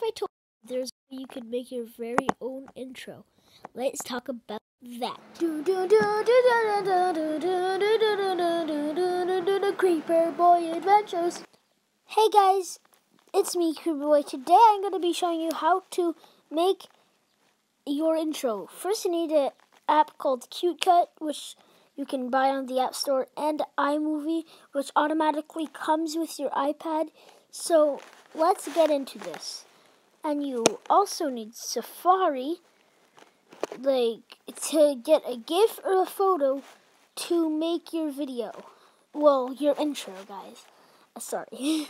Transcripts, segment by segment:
if I told you there's a way you could make your very own intro? Let's talk about that. Creeper Boy Adventures. Hey guys, it's me, Creeper Boy. Today I'm going to be showing you how to make your intro. First, you need an app called CuteCut, which you can buy on the App Store, and iMovie, which automatically comes with your iPad. So let's get into this. And you also need Safari, to get a GIF or a photo to make your video. Well, your intro, guys. Sorry.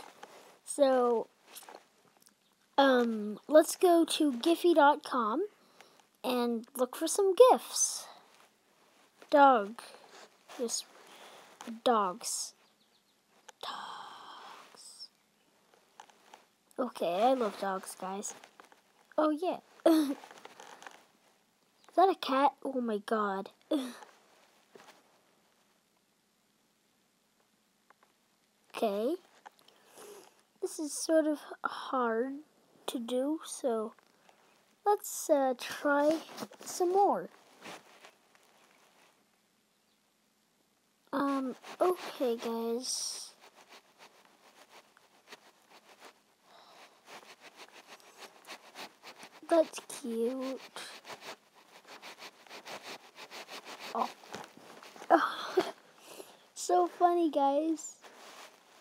So, let's go to Giphy.com and look for some GIFs. Dog. Just dogs. Dogs. Okay, I love dogs, guys. Oh, yeah. Is that a cat? Oh, my God. Okay. This is sort of hard to do, so let's try some more. Okay, guys. That's cute. Oh. So funny, guys.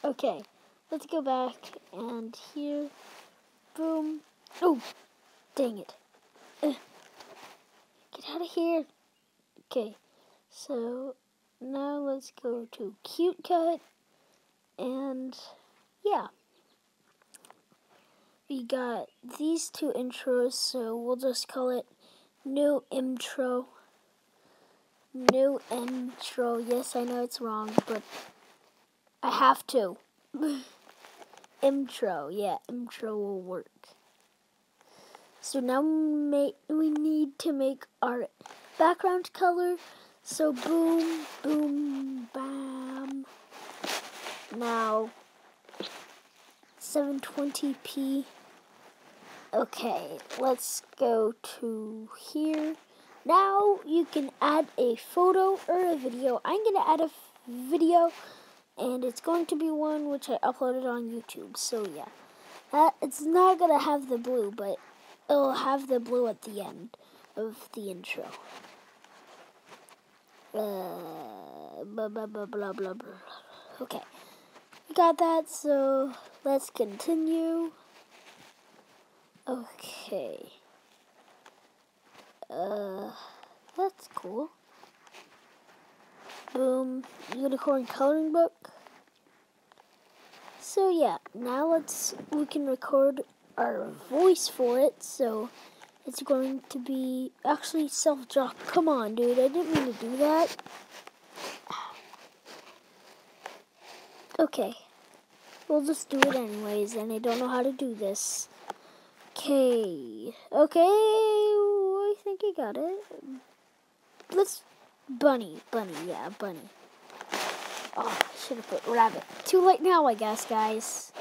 Okay, let's go back, and here, boom. Oh, dang it. Get out of here. Okay, so now let's go to CuteCut, and yeah. We got these two intros, so we'll just call it New Intro. New Intro. Yes, I know it's wrong, but I have to. Intro. Yeah, intro will work. So now we need to make our background color. So boom, boom, bam. Now 720p. Okay, let's go to here. Now you can add a photo or a video. I'm going to add a video, and it's going to be one which I uploaded on YouTube. So yeah, it's not going to have the blue, but it'll have the blue at the end of the intro. Blah, blah, blah, blah, blah, blah. Okay, we got that, so let's continue. Okay. That's cool. Boom. Unicorn coloring book. So yeah, now we can record our voice for it. So it's going to be actually self-drop. Come on, dude. I didn't mean to do that. Okay. We'll just do it anyways, and I don't know how to do this. Okay, I think I got it. Let's, bunny, yeah, bunny. Oh, I should have put rabbit. Too late now, I guess, guys.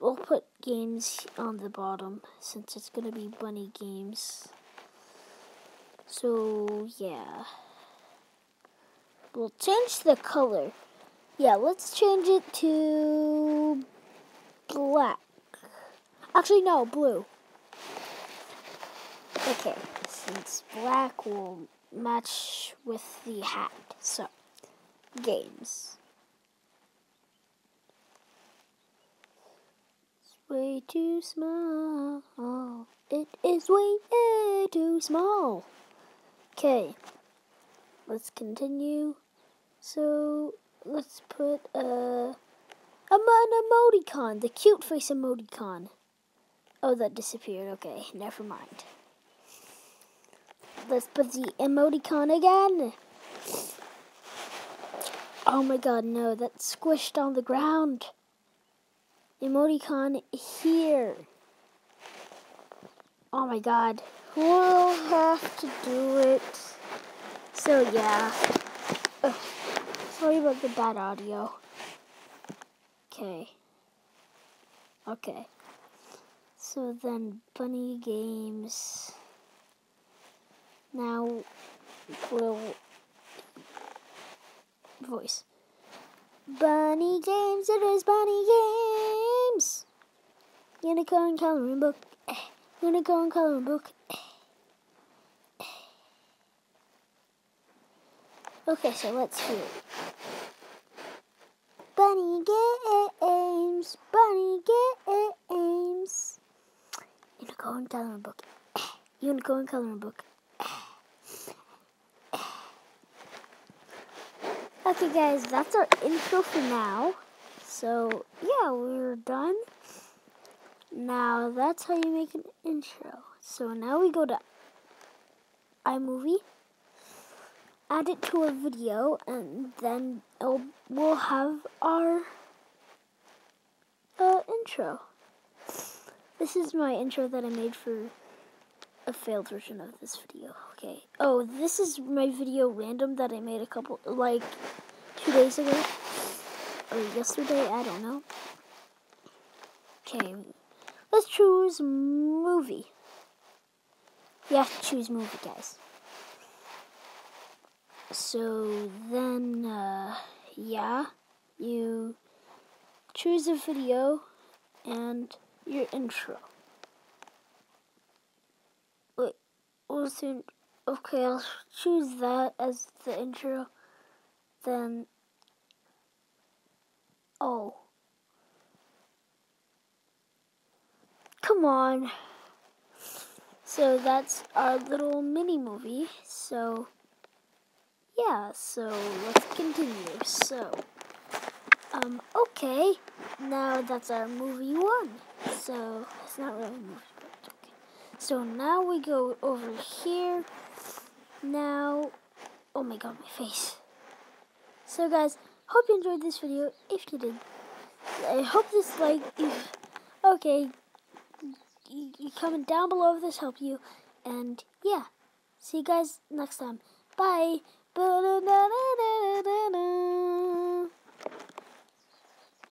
We'll put games on the bottom, since it's going to be bunny games. So, yeah. We'll change the color. Yeah, let's change it to black. Actually, no, blue. Okay, since black will match with the hat. So, games. It's way too small. It is way too small. Okay, let's continue. So, let's put an emoticon, the cute face emoticon. Oh, that disappeared. Okay, never mind. Let's put the emoticon again. Oh my god, no, that's squished on the ground. Emoticon here. Oh my god. We'll have to do it. So yeah. Sorry about the bad audio. Okay. So then Bunny Games. Now we'll voice. Bunny Games, it is Bunny Games. Unicorn coloring book. Unicorn coloring book. Okay, so let's hear it. Bunny Games, Bunny Games. Unicorn coloring book. Unicorn coloring book. Okay guys, that's our intro for now. So yeah, we're done. Now that's how you make an intro. So now we go to iMovie, add it to a video, and then we'll have our intro. This is my intro that I made for a failed version of this video. Okay. Oh, this is my video random that I made a couple, like 2 days ago or yesterday. I don't know. Okay. Let's choose movie. You have to choose movie, guys. So then, yeah, you choose a video and your intro. Wait, what's the, okay, I'll choose that as the intro. Then, oh. Come on. So that's our little mini movie. So, yeah, so let's continue. So, okay, now that's our movie 1. So, it's not really a movie, but okay. So now we go over here. Now, oh my god, my face. So guys, hope you enjoyed this video. If you did, I hope this okay, you comment down below if this helped you. And yeah, see you guys next time. Bye.